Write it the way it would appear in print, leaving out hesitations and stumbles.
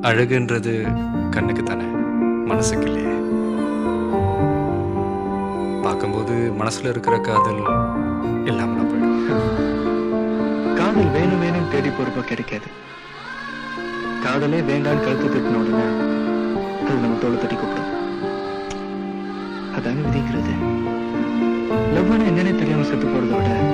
அழகுன்றது கண்ணுக்கு தானே, மனசுக்கு இல்லையே. பார்க்கும்போது மனசுல இருக்கிற காதல் இல்லாம போயிடும். காதல் வேணும் வேணும் தேடி போறப்ப கிடைக்காது. காதலே வேண்டான்னு கழுத்து திட்டின உடனே அது நம்ம தோலை தட்டி கூப்பிடும். அதாங்க விதிக்கிறது. லவ்வான என்னன்னே தெரியாம செத்து போறதை விட